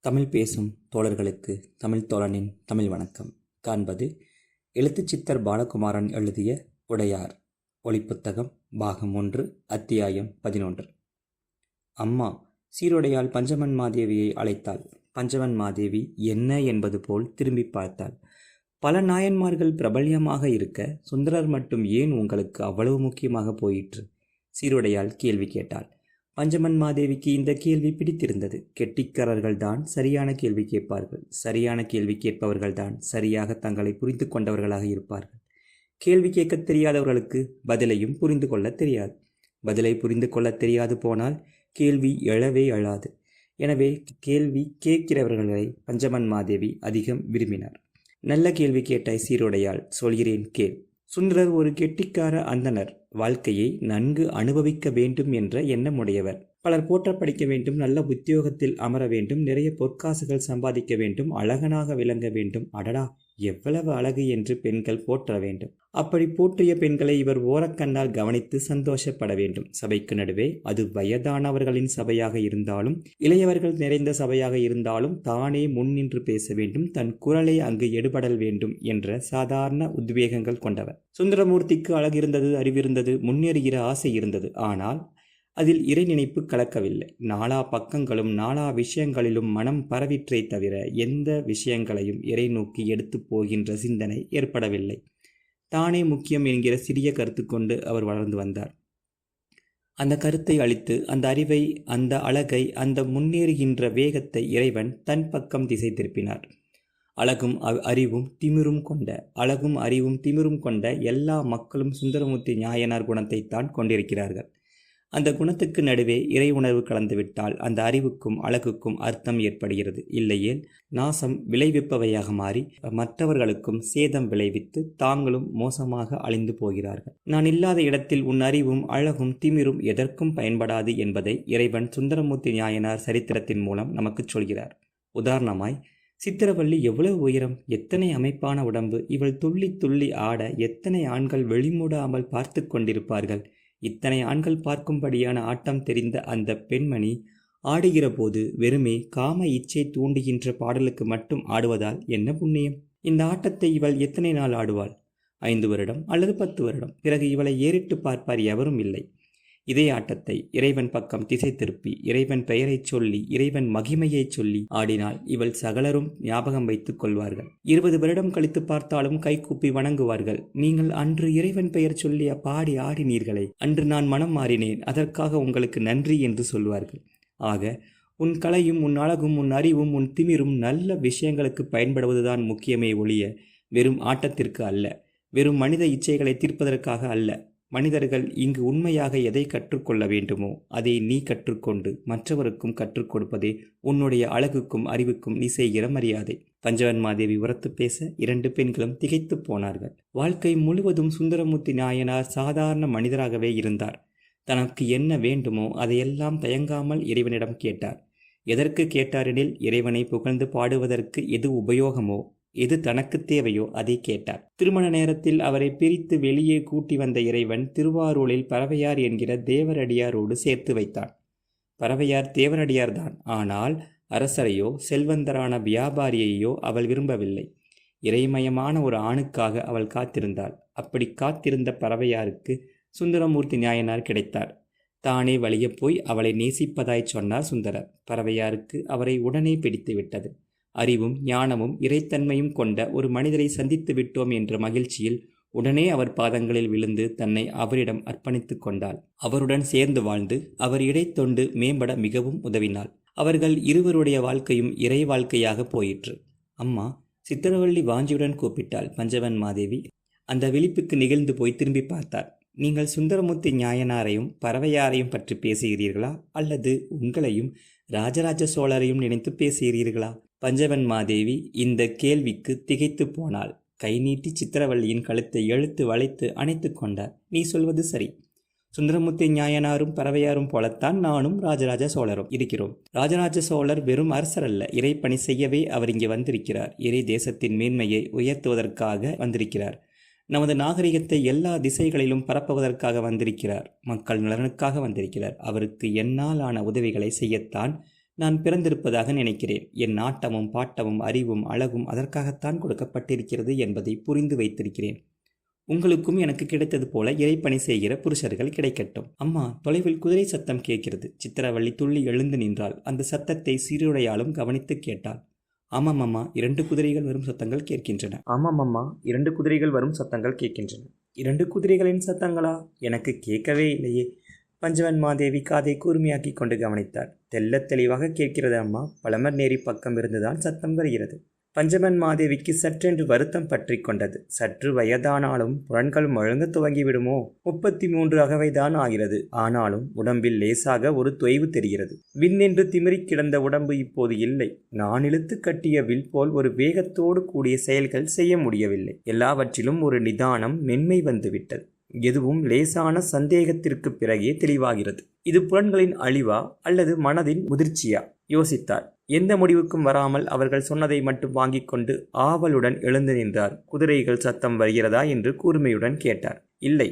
தமிழ் பேசும் தோழர்களுக்கு தமிழ் தோழனின் தமிழ் வணக்கம். காண்பது எழுத்துச்சித்தர் பாலகுமாரன் எழுதிய உடையார் ஒளிப்புத்தகம் பாகம் 1 அத்தியாயம் 11. அம்மா சீருடையால் பஞ்சமன் மாதேவியை அழைத்தாள். பஞ்சமன் மாதேவி என்ன என்பது போல் திரும்பி பார்த்தாள். பல நாயன்மார்கள் பிரபல்யமாக இருக்க சுந்தரர் மட்டும் ஏன் உங்களுக்கு அவ்வளவு முக்கியமாக போயிற்று? சீருடையால் கேள்வி கேட்டாள். பஞ்சமன் மாதேவிக்கு இந்த கேள்வி பிடித்திருந்தது. கெட்டிக்காரர்கள்தான் சரியான கேள்வி கேட்பார்கள். சரியான கேள்வி கேட்பவர்கள்தான் சரியாக தங்களை புரிந்து கொண்டவர்களாக இருப்பார்கள். கேள்வி கேட்க தெரியாதவர்களுக்கு பதிலையும் புரிந்து கொள்ள தெரியாது. பதிலை புரிந்து கொள்ள தெரியாது போனால் கேள்வி எழவே எழாது. எனவே கேள்வி கேட்கிறவர்களை பஞ்சமன் மாதேவி அதிகம் விரும்பினார். நல்ல கேள்வி கேட்டாய் சீருடையால், சொல்கிறேன் கேள். சுந்தரர் ஒரு கெட்டிக்கார அந்தனர். வாழ்க்கையை நன்கு அனுபவிக்க வேண்டும் என்ற எண்ணமுடையவர். பலர் போற்ற படிக்க வேண்டும், நல்ல உத்தியோகத்தில் அமர வேண்டும், நிறைய பொற்காசுகள் சம்பாதிக்க வேண்டும், அழகனாக விளங்க வேண்டும். அடடா, எவ்வளவு அழகு என்று பெண்கள் போற்ற வேண்டும். அப்படி போற்றிய பெண்களை இவர் ஓரக்கண்ணால் கவனித்து சந்தோஷப்பட வேண்டும். சபைக்கு நடுவே, அது வயதானவர்களின் சபையாக இருந்தாலும் இளையவர்கள் நிறைந்த சபையாக இருந்தாலும், தானே முன்னின்று பேச வேண்டும், தன் குரலை அங்கு எடுபடல் வேண்டும் என்ற சாதாரண உத்வேகங்கள் கொண்டவர். சுந்தரமூர்த்திக்கு அழகிருந்தது, அறிவிருந்தது, முன்னேறுகிற ஆசை இருந்தது. ஆனால் அதில் இறை நினைப்பு கலக்கவில்லை. நாலா பக்கங்களும் நாலா விஷயங்களிலும் மனம் பரவிற்றே தவிர எந்த விஷயங்களையும் இறை நோக்கி எடுத்து போகின்ற சிந்தனை ஏற்படவில்லை. தானே முக்கியம் என்கிற சிறிய கருத்து கொண்டு அவர் வளர்ந்து வந்தார். அந்த கருத்தை அளித்து, அந்த அறிவை, அந்த அழகை, அந்த முன்னேறுகின்ற வேகத்தை இறைவன் தன் பக்கம் திசை திருப்பினார். அழகும் அறிவும் திமிரும் கொண்ட எல்லா மக்களும் சுந்தரமூர்த்தி நாயனார் குணத்தைத்தான் கொண்டிருக்கிறார்கள். அந்த குணத்துக்கு நடுவே இறை உணர்வு கலந்துவிட்டால் அந்த அறிவுக்கும் அழகுக்கும் அர்த்தம் ஏற்படுகிறது. இல்லையேல் நாசம் விளைவிப்பவையாக மாறி மற்றவர்களுக்கும் சேதம் விளைவித்து தாங்களும் மோசமாக அழிந்து போகிறார்கள். நான் இல்லாத இடத்தில் உன் அறிவும் அழகும் திமிரும் எதற்கும் பயன்படாது என்பதை இறைவன் சுந்தரமூர்த்தி நாயனார் சரித்திரத்தின் மூலம் நமக்கு சொல்கிறார். உதாரணமாய், சித்திரவள்ளி எவ்வளவு உயரம், எத்தனை அமைப்பான உடம்பு, இவள் துள்ளி துள்ளி ஆட எத்தனை ஆண்கள் வெளிமூடாமல் பார்த்து கொண்டிருப்பார்கள். இத்தனை ஆண்கள் பார்க்கும்படியான ஆட்டம் தெரிந்த அந்த பெண்மணி ஆடுகிற போது வெறுமே காம இச்சை தூண்டுகின்ற பாடலுக்கு மட்டும் ஆடுவதால் என்ன புண்ணியம்? இந்த ஆட்டத்தை இவள் எத்தனை நாள் ஆடுவாள்? 5 வருடம் அல்லது 10 வருடம். பிறகு இவளை ஏறிட்டு பார்ப்பார் எவரும் இல்லை. இதே ஆட்டத்தை இறைவன் பக்கம் திசை திருப்பி இறைவன் பெயரை சொல்லி இறைவன் மகிமையை சொல்லி ஆடினால் இவள் சகலரும் ஞாபகம் வைத்துக் கொள்வார்கள். 20 வருடம் கழித்து பார்த்தாலும் கைகூப்பி வணங்குவார்கள். நீங்கள் அன்று இறைவன் பெயர் சொல்லி பாடி ஆடினீர்களே, அன்று நான் மனம் மாறினேன், அதற்காக உங்களுக்கு நன்றி என்று சொல்வார்கள். ஆக உன் கலையும் உன் அழகும் உன் அறிவும் உன் திமிரும் நல்ல விஷயங்களுக்கு பயன்படுவதுதான் முக்கியமே ஒழிய வெறும் ஆட்டத்திற்கு அல்ல, வெறும் மனித இச்சைகளை தீர்ப்பதற்காக அல்ல. மனிதர்கள் இங்கு உண்மையாக எதை கற்றுக்கொள்ள வேண்டுமோ அதை நீ கற்றுக்கொண்டு மற்றவருக்கும் கற்றுக் கொடுப்பதே உன்னுடைய அழகுக்கும் அறிவுக்கும் நீ செய்கிற மரியாதை. பஞ்சவன் மாதேவி உரத்து பேச 2 பெண்களும் திகைத்து போனார்கள். வாழ்க்கை முழுவதும் சுந்தரமூர்த்தி நாயனார் சாதாரண மனிதராகவே இருந்தார். தனக்கு என்ன வேண்டுமோ அதையெல்லாம் தயங்காமல் இறைவனிடம் கேட்டார். எதற்கு கேட்டாரெனில், இறைவனை புகழ்ந்து பாடுவதற்கு எது உபயோகமோ, எது தனக்கு தேவையோ அதை கேட்டார். திருமண நேரத்தில் அவரை பிரித்து வெளியே கூட்டி வந்த இறைவன் திருவாரூரில் பறவையார் என்கிற தேவரடியாரோடு சேர்த்து வைத்தான். பறவையார் தேவரடியார்தான். ஆனால் அரசரையோ செல்வந்தரான வியாபாரியையோ அவள் விரும்பவில்லை. இறைமயமான ஒரு ஆணுக்காக அவள் காத்திருந்தாள். அப்படி காத்திருந்த பறவையாருக்கு சுந்தரமூர்த்தி நாயனார் கிடைத்தார். தானே வழிய போய் அவளை நேசிப்பதாய் சொன்னார் சுந்தரர். பறவையாருக்கு அவரை உடனே பிடித்து விட்டது. அறிவும் ஞானமும் இறைத்தன்மையும் கொண்ட ஒரு மனிதரை சந்தித்து விட்டோம் என்ற மகிழ்ச்சியில் உடனே அவர் பாதங்களில் விழுந்து தன்னை அவரிடம் அர்ப்பணித்து கொண்டாள். அவருடன் சேர்ந்து வாழ்ந்து அவர் இடைத்தொண்டு மேம்பட மிகவும் உதவினாள். அவர்கள் இருவருடைய வாழ்க்கையும் இறை வாழ்க்கையாக போயிற்று. அம்மா, சித்திரவள்ளி வாஞ்சியுடன் கூப்பிட்டாள். பஞ்சவன் மாதேவி அந்த விழிப்புக்கு நிகழ்ந்து போய் திரும்பி பார்த்தார். நீங்கள் சுந்தரமூர்த்தி நாயனாரையும் பறவையாரையும் பற்றி பேசுகிறீர்களா, அல்லது உங்களையும் ராஜராஜ சோழரையும் நினைத்து பேசுகிறீர்களா? பஞ்சவன் மாதேவி இந்த கேள்விக்கு திகைத்து போனாள். கை நீட்டி சித்திரவள்ளியின் கழுத்தை இழுத்து வளைத்து அணைத்து கொண்டார். நீ சொல்வது சரி. சுந்தரமூர்த்தி நாயனாரும் பறவையாரும் போலத்தான் நானும் ராஜராஜ சோழரும் இருக்கிறோம். ராஜராஜ சோழர் வெறும் அரசர் அல்ல, இறை பணி செய்யவே அவர் இங்கே வந்திருக்கிறார். இறை தேசத்தின் மேன்மையை உயர்த்துவதற்காக வந்திருக்கிறார். நமது நாகரிகத்தை எல்லா திசைகளிலும் பரப்புவதற்காக வந்திருக்கிறார். மக்கள் நலனுக்காக வந்திருக்கிறார். அவருக்கு என்னால் ஆன உதவிகளை செய்யத்தான் நான் பிறந்திருப்பதாக நினைக்கிறேன். என் நாட்டமும் பாட்டமும் அறிவும் அழகும் அதற்காகத்தான் கொடுக்கப்பட்டிருக்கிறது என்பதை புரிந்து வைத்திருக்கிறேன். உங்களுக்கும் எனக்கு கிடைத்தது போல இறைப்பணி செய்கிற புருஷர்கள் கிடைக்கட்டும். அம்மா, தொலைவில் குதிரை சத்தம் கேட்கிறது. சித்திரவள்ளி துள்ளி எழுந்து நின்றாள். அந்த சத்தத்தை சீருடையாலும் கவனித்து கேட்டாள். ஆமாம் அம்மா, 2 குதிரைகள் வரும் சத்தங்கள் கேட்கின்றன. ஆமாம் அம்மா, 2 குதிரைகள் வரும் சத்தங்கள் கேட்கின்றன. 2 குதிரைகளின் சத்தங்களா? எனக்கு கேட்கவே இல்லையே. பஞ்சவன் மாதேவி காதை கூர்மையாக்கி கொண்டு கவனித்தார். தெள்ளத் தெளிவாக கேட்கிறது அம்மா. பழமர் நேரி பக்கம் இருந்துதான் சத்தம் வருகிறது. பஞ்சவன் மாதேவிக்கு சற்றென்று வருத்தம் பற்றி கொண்டது. சற்று வயதானாலும் புலன்கள் முழங்க துவங்கிவிடுமோ? 33 அகவைதான் ஆகிறது. ஆனாலும் உடம்பில் லேசாக ஒரு தொய்வு தெரிகிறது. விண்ணென்று திமிரி கிடந்த உடம்பு இப்போது இல்லை. நான் இழுத்து கட்டிய வில் போல் ஒரு வேகத்தோடு கூடிய செயல்கள் செய்ய முடியவில்லை. எல்லாவற்றிலும் ஒரு நிதானம், மென்மை வந்துவிட்டது. எதுவும் லேசான சந்தேகத்திற்கு பிறகே தெளிவாகிறது. இது புலன்களின் அழிவா அல்லது மனதின் முதிர்ச்சியா? யோசித்தார். எந்த முடிவுக்கும் வராமல் அவர்கள் சொன்னதை மட்டும் வாங்கிக் கொண்டு ஆவலுடன் எழுந்து நின்றார். குதிரைகள் சத்தம் வருகிறதா என்று கூர்மையுடன் கேட்டார். இல்லை,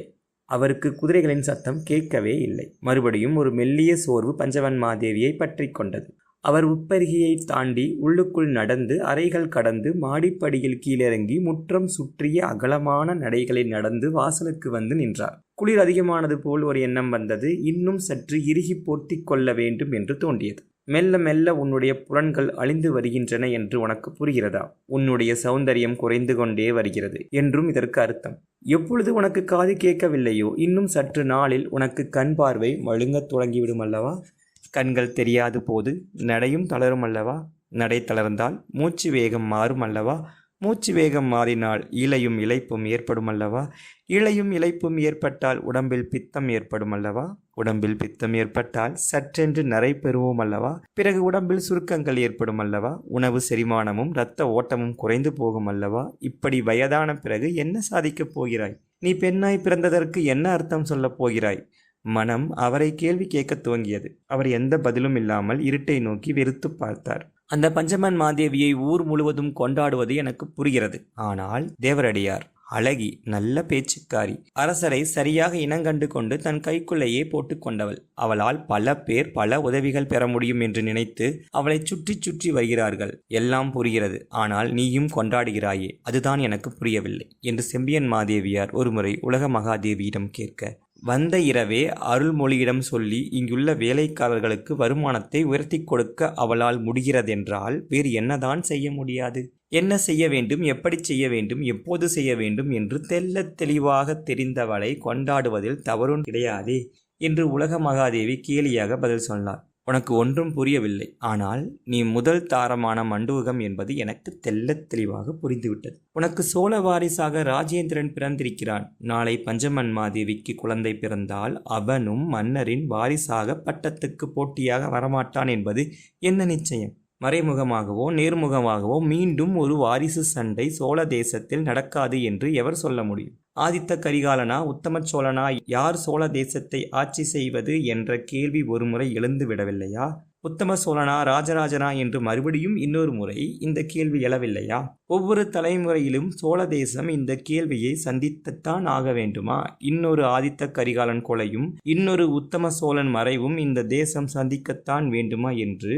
அவருக்கு குதிரைகளின் சத்தம் கேட்கவே இல்லை. மறுபடியும் ஒரு மெல்லிய சோர்வு பஞ்சவன் மாதேவியை பற்றி கொண்டது. அவர் உப்பருகியை தாண்டி உள்ளுக்குள் நடந்து அறைகள் கடந்து மாடிப்படியில் கீழிறங்கி முற்றம் சுற்றிய அகலமான நடைகளில் நடந்து வாசலுக்கு வந்து நின்றார். குளிர் அதிகமானது போல் ஒரு எண்ணம் வந்தது. இன்னும் சற்று இறுகி போர்த்தி கொள்ள வேண்டும் என்று தோன்றியது. மெல்ல மெல்ல உன்னுடைய புலன்கள் அழிந்து வருகின்றன என்று உனக்கு புரிகிறதா? உன்னுடைய சௌந்தரியம் குறைந்து கொண்டே வருகிறது என்றும் இதற்கு அர்த்தம். எப்பொழுது உனக்கு காது கேட்கவில்லையோ இன்னும் சற்று நாளில் உனக்கு கண் பார்வை மழுங்கத் தொடங்கிவிடும் அல்லவா? கண்கள் தெரியாது போது நடையும் தளரும் அல்லவா? நடை தளர்ந்தால் மூச்சு வேகம் மாறும் அல்லவா? மூச்சு வேகம் மாறினால் இளையும் இளைப்பும் ஏற்படும் அல்லவா? இளையும் இளைப்பும் ஏற்பட்டால் உடம்பில் பித்தம் ஏற்படும் அல்லவா? உடம்பில் பித்தம் ஏற்பட்டால் சற்றென்று நரை பெறுவோம் அல்லவா? பிறகு உடம்பில் சுருக்கங்கள் ஏற்படும் அல்லவா? உணவு செரிமானமும் இரத்த ஓட்டமும் குறைந்து போகும் அல்லவா? இப்படி வயதான பிறகு என்ன சாதிக்கப் போகிறாய்? நீ பெண்ணாய் பிறந்ததற்கு என்ன அர்த்தம் சொல்லப் போகிறாய்? மனம் அவரை கேள்வி கேட்கத் துவங்கியது. அவர் எந்த பதிலும் இல்லாமல் இருட்டை நோக்கி வெறுத்து பார்த்தார். அந்த பஞ்சமன் மாதேவியை ஊர் முழுவதும் கொண்டாடுவது எனக்கு புரிகிறது. ஆனால் தேவரடியார் அழகி, நல்ல பேச்சுக்காரி, அரசரை சரியாக இனங்கண்டு கொண்டு தன் கைக்குள்ளேயே போட்டு கொண்டவள். அவளால் பல பேர் பல உதவிகள் பெற முடியும் என்று நினைத்து அவளை சுற்றி சுற்றி வருகிறார்கள். எல்லாம் புரிகிறது. ஆனால் நீயும் கொண்டாடுகிறாயே, அதுதான் எனக்கு புரியவில்லை என்று செம்பியன் மாதேவியார் ஒருமுறை உலக மகாதேவியிடம் கேட்க, வந்த இரவே அருள்மொழியிடம் சொல்லி இங்குள்ள வேலைக்காரர்களுக்கு வருமானத்தை உயர்த்தி கொடுக்க அவளால் முடிகிறதென்றால் வேறு என்னதான் செய்ய முடியாது? என்ன செய்ய வேண்டும், எப்படி செய்ய வேண்டும், எப்போது செய்ய வேண்டும் என்று தெள்ளத் தெளிவாக தெரிந்தவளை கொண்டாடுவதில் தவறும் கிடையாதே என்று உலக மகாதேவி கேலியாக பதில் சொன்னார். உனக்கு ஒன்றும் புரியவில்லை. ஆனால் நீ முதல் தாரமான மண்டூகம் என்பது எனக்கு தெள்ளத் தெளிவாக புரிந்துவிட்டது. உனக்கு சோழ வாரிசாக ராஜேந்திரன் பிறந்திருக்கிறான். நாளை பஞ்சமன் மாதேவிக்கு குழந்தை பிறந்தால் அவனும் மன்னரின் வாரிசாக பட்டத்துக்கு போட்டியாக வரமாட்டான் என்பது என்ன நிச்சயம்? மறைமுகமாகவோ நேர்முகமாகவோ மீண்டும் ஒரு வாரிசு சண்டை சோழ தேசத்தில் நடக்காது என்று எவர் சொல்ல முடியும்? ஆதித்த கரிகாலனா, உத்தம சோழனா, யார் சோழ தேசத்தை ஆட்சி செய்வது என்ற கேள்வி ஒருமுறை எழுந்து விடவில்லையா? உத்தம சோழனா, ராஜராஜனா என்று மறுபடியும் இன்னொரு முறை இந்த கேள்வி எழவில்லையா? ஒவ்வொரு தலைமுறையிலும் சோழ தேசம் இந்த கேள்வியை சந்தித்துத்தான் ஆக வேண்டுமா? இன்னொரு ஆதித்த கரிகாலன் கொலையும் இன்னொரு உத்தம சோழன் மறைவும் இந்த தேசம் சந்திக்கத்தான் வேண்டுமா என்று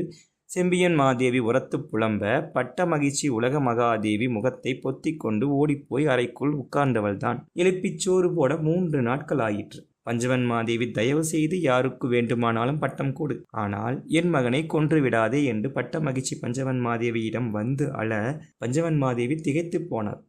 செம்பியன் மாதேவி உரத்து புலம்ப, பட்ட மகிழ்ச்சி உலக மகாதேவி முகத்தை பொத்திக் கொண்டு ஓடிப்போய் அறைக்குள் உட்கார்ந்தவள்தான். எழுப்பிச்சோறு போட 3 நாட்கள் ஆயிற்று. பஞ்சவன் மாதேவி, தயவு செய்து யாருக்கு வேண்டுமானாலும் பட்டம் கொடு, ஆனால் என் மகனை கொன்று விடாதே என்று பட்ட மகிழ்ச்சி பஞ்சவன் மாதேவியிடம் வந்து அழ, பஞ்சவன் மாதேவி திகைத்து போனார்.